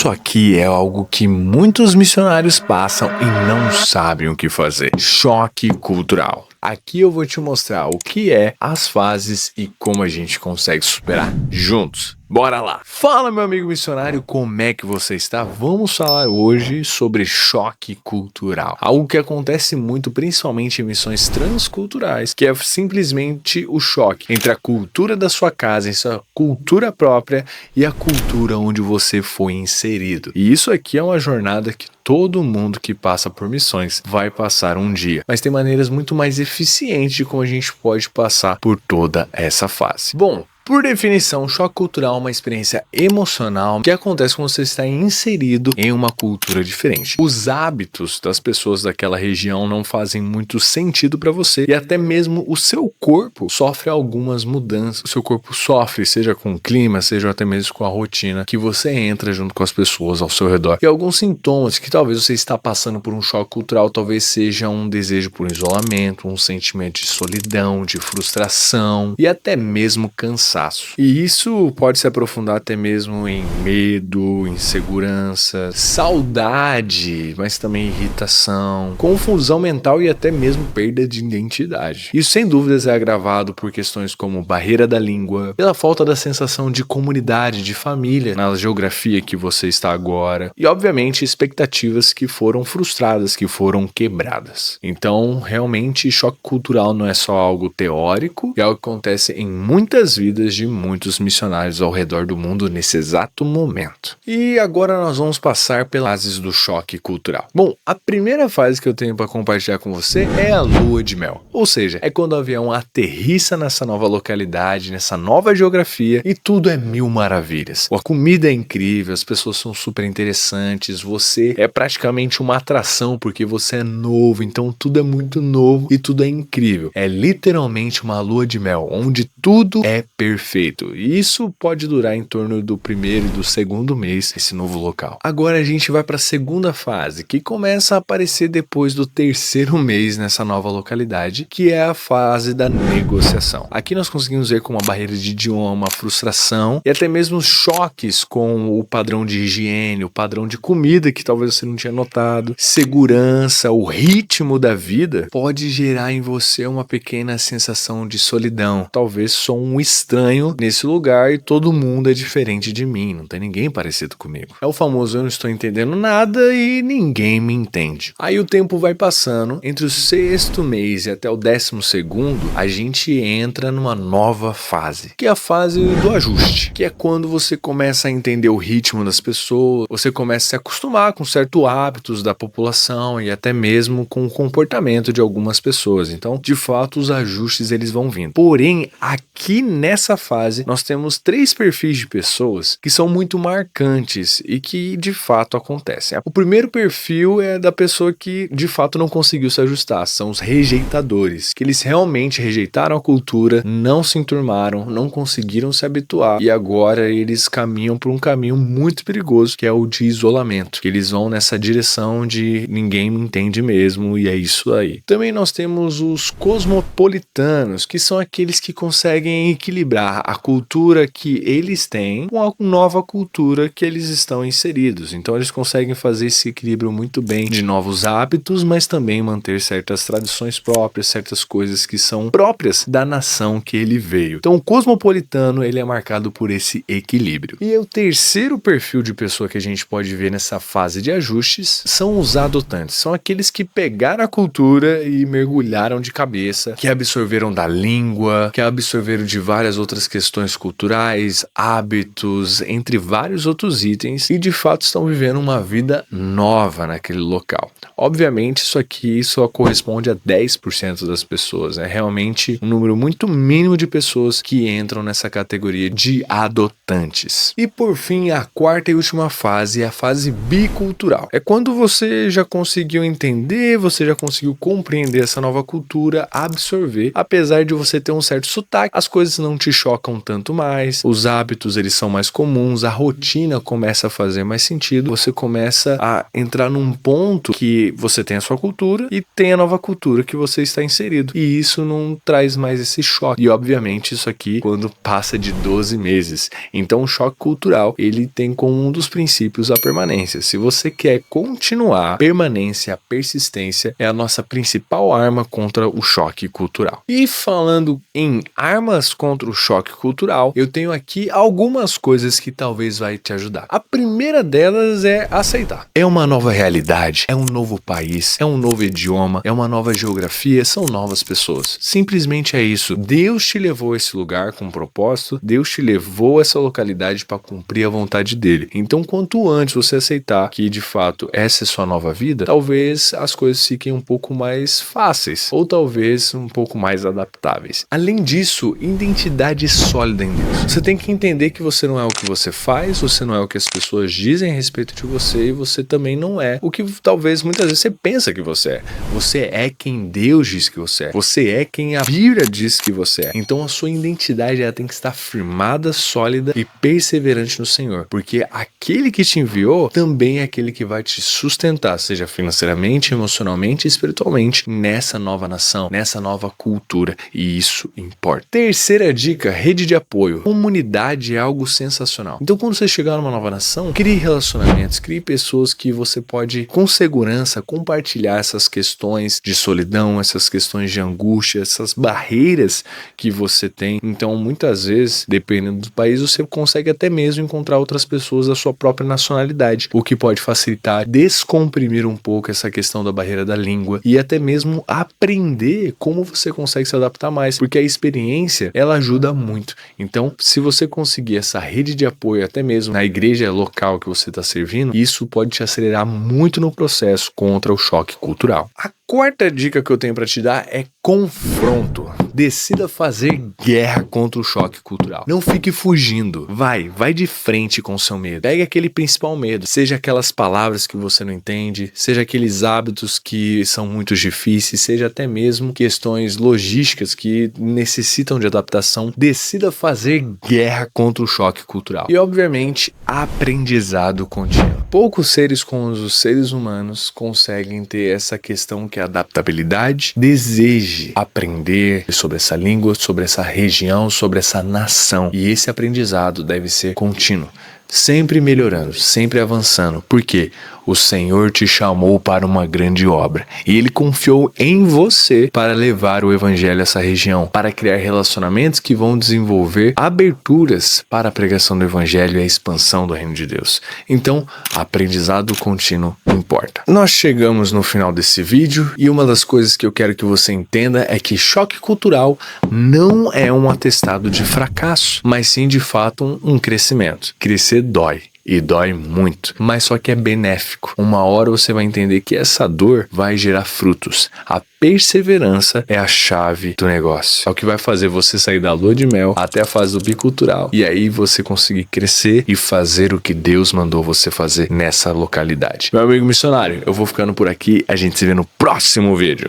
Isso aqui é algo que muitos missionários passam e não sabem o que fazer. Choque cultural. Aqui eu vou te mostrar o que é as fases e como a gente consegue superar juntos. Bora lá! Fala, meu amigo missionário, como é que você está? Vamos falar hoje sobre choque cultural. Algo que acontece muito, principalmente em missões transculturais, que é simplesmente o choque entre a cultura da sua casa, sua cultura própria e a cultura onde você foi inserido. E isso aqui é uma jornada que todo mundo que passa por missões vai passar um dia, mas tem maneiras muito mais eficientes de como a gente pode passar por toda essa fase. Bom, por definição, choque cultural é uma experiência emocional que acontece quando você está inserido em uma cultura diferente. Os hábitos das pessoas daquela região não fazem muito sentido para você e até mesmo o seu corpo sofre algumas mudanças. O seu corpo sofre, seja com o clima, seja até mesmo com a rotina que você entra junto com as pessoas ao seu redor. E alguns sintomas que talvez você está passando por um choque cultural talvez seja um desejo por isolamento, um sentimento de solidão, de frustração e até mesmo cansaço. E isso pode se aprofundar até mesmo em medo, insegurança, saudade, mas também irritação, confusão mental e até mesmo perda de identidade. Isso sem dúvidas é agravado por questões como barreira da língua, pela falta da sensação de comunidade, de família na geografia que você está agora e obviamente expectativas que foram frustradas, que foram quebradas. Então realmente choque cultural não é só algo teórico, é algo que acontece em muitas vidas de muitos missionários ao redor do mundo nesse exato momento. E agora nós vamos passar pelas fases do choque cultural. Bom, a primeira fase que eu tenho para compartilhar com você é a lua de mel. Ou seja, é quando o avião aterrissa nessa nova localidade, nessa nova geografia e tudo é mil maravilhas. A comida é incrível, as pessoas são super interessantes, você é praticamente uma atração porque você é novo, então tudo é muito novo e tudo é incrível. É literalmente uma lua de mel, onde tudo é perfeito. E isso pode durar em torno do primeiro e do segundo mês nesse novo local. Agora a gente vai para a segunda fase, que começa a aparecer depois do terceiro mês nessa nova localidade, que é a fase da negociação. Aqui nós conseguimos ver como a barreira de idioma, frustração e até mesmo choques com o padrão de higiene, o padrão de comida que talvez você não tinha notado, segurança, o ritmo da vida pode gerar em você uma pequena sensação de solidão. Talvez sou um estranho nesse lugar e todo mundo é diferente de mim, não tem ninguém parecido comigo. É o famoso eu não estou entendendo nada e ninguém me entende. Aí o tempo vai passando, entre o sexto mês e até o 12º, a gente entra numa nova fase, que é a fase do ajuste, que é quando você começa a entender o ritmo das pessoas, você começa a se acostumar com certos hábitos da população e até mesmo com o comportamento de algumas pessoas. Então, de fato, os ajustes eles vão vindo. Porém, aqui nessa fase, nós temos 3 perfis de pessoas que são muito marcantes e que de fato acontecem. O primeiro perfil é da pessoa que de fato não conseguiu se ajustar, são os rejeitadores, que eles realmente rejeitaram a cultura, não se enturmaram, não conseguiram se habituar e agora eles caminham por um caminho muito perigoso, que é o de isolamento, que eles vão nessa direção de ninguém me entende mesmo e é isso aí. Também nós temos os cosmopolitanos, que são aqueles que conseguem equilibrar a cultura que eles têm com a nova cultura que eles estão inseridos. Então eles conseguem fazer esse equilíbrio muito bem de novos hábitos, mas também manter certas tradições próprias, certas coisas que são próprias da nação que ele veio. Então o cosmopolitano ele é marcado por esse equilíbrio. E o terceiro perfil de pessoa que a gente pode ver nessa fase de ajustes são os adotantes. São aqueles que pegaram a cultura e mergulharam de cabeça, que absorveram da língua, que absorveram de várias outras questões culturais, hábitos, entre vários outros itens e de fato estão vivendo uma vida nova naquele local. Obviamente isso aqui só corresponde a 10% das pessoas, é realmente um número muito mínimo de pessoas que entram nessa categoria de adotantes. E por fim, a quarta e última fase é a fase bicultural. É quando você já conseguiu entender, você já conseguiu compreender essa nova cultura, absorver, apesar de você ter um certo sotaque, as coisas não te choca um tanto mais, os hábitos eles são mais comuns, a rotina começa a fazer mais sentido, você começa a entrar num ponto que você tem a sua cultura e tem a nova cultura que você está inserido, e isso não traz mais esse choque. E obviamente isso aqui quando passa de 12 meses. Então o choque cultural, ele tem como um dos princípios a permanência. Se você quer continuar, permanência, persistência é a nossa principal arma contra o choque cultural. E falando em armas contra o choque cultural, eu tenho aqui algumas coisas que talvez vai te ajudar. A primeira delas é aceitar. É uma nova realidade, é um novo país, é um novo idioma, é uma nova geografia, são novas pessoas. Simplesmente é isso. Deus te levou a esse lugar com um propósito, Deus te levou a essa localidade para cumprir a vontade dele. Então, quanto antes você aceitar que de fato essa é sua nova vida, talvez as coisas fiquem um pouco mais fáceis, ou talvez um pouco mais adaptáveis. Além disso, identidade sólida em Deus. Você tem que entender que você não é o que você faz, você não é o que as pessoas dizem a respeito de você, e você também não é o que talvez muitas vezes você pensa que você é. Você é quem Deus diz que você é. Você é quem a Bíblia diz que você é. Então a sua identidade ela tem que estar firmada, sólida e perseverante no Senhor, porque aquele que te enviou também é aquele que vai te sustentar, seja financeiramente, emocionalmente e espiritualmente, nessa nova nação, nessa nova cultura, e isso importa. Terceira dica, rede de apoio. Comunidade é algo sensacional. Então quando você chegar numa nova nação, crie relacionamentos, crie pessoas que você pode com segurança compartilhar essas questões de solidão, essas questões de angústia, essas barreiras que você tem. Então muitas vezes, dependendo do país, você consegue até mesmo encontrar outras pessoas da sua própria nacionalidade, o que pode facilitar, descomprimir um pouco essa questão da barreira da língua e até mesmo aprender como você consegue se adaptar mais, porque a experiência ela ajuda muito. Então, se você conseguir essa rede de apoio até mesmo na igreja local que você está servindo, isso pode te acelerar muito no processo contra o choque cultural. A quarta dica que eu tenho para te dar é confronto. Decida fazer guerra contra o choque cultural. Não fique fugindo. Vai de frente com o seu medo. Pegue aquele principal medo. Seja aquelas palavras que você não entende, seja aqueles hábitos que são muito difíceis, seja até mesmo questões logísticas que necessitam de adaptação. Decida fazer guerra contra o choque cultural. E, obviamente, aprendizado contínuo. Poucos seres como os seres humanos conseguem ter essa questão que é a adaptabilidade. Deseje aprender sobre essa língua, sobre essa região, sobre essa nação. E esse aprendizado deve ser contínuo, sempre melhorando, sempre avançando. Por quê? O Senhor te chamou para uma grande obra e Ele confiou em você para levar o Evangelho a essa região, para criar relacionamentos que vão desenvolver aberturas para a pregação do Evangelho e a expansão do Reino de Deus. Então, aprendizado contínuo importa. Nós chegamos no final desse vídeo e uma das coisas que eu quero que você entenda é que choque cultural não é um atestado de fracasso, mas sim de fato um crescimento. Crescer dói. E dói muito, mas só que é benéfico. Uma hora você vai entender que essa dor vai gerar frutos. A perseverança é a chave do negócio. É o que vai fazer você sair da lua de mel até a fase do bicultural. E aí você conseguir crescer e fazer o que Deus mandou você fazer nessa localidade. Meu amigo missionário, eu vou ficando por aqui. A gente se vê no próximo vídeo.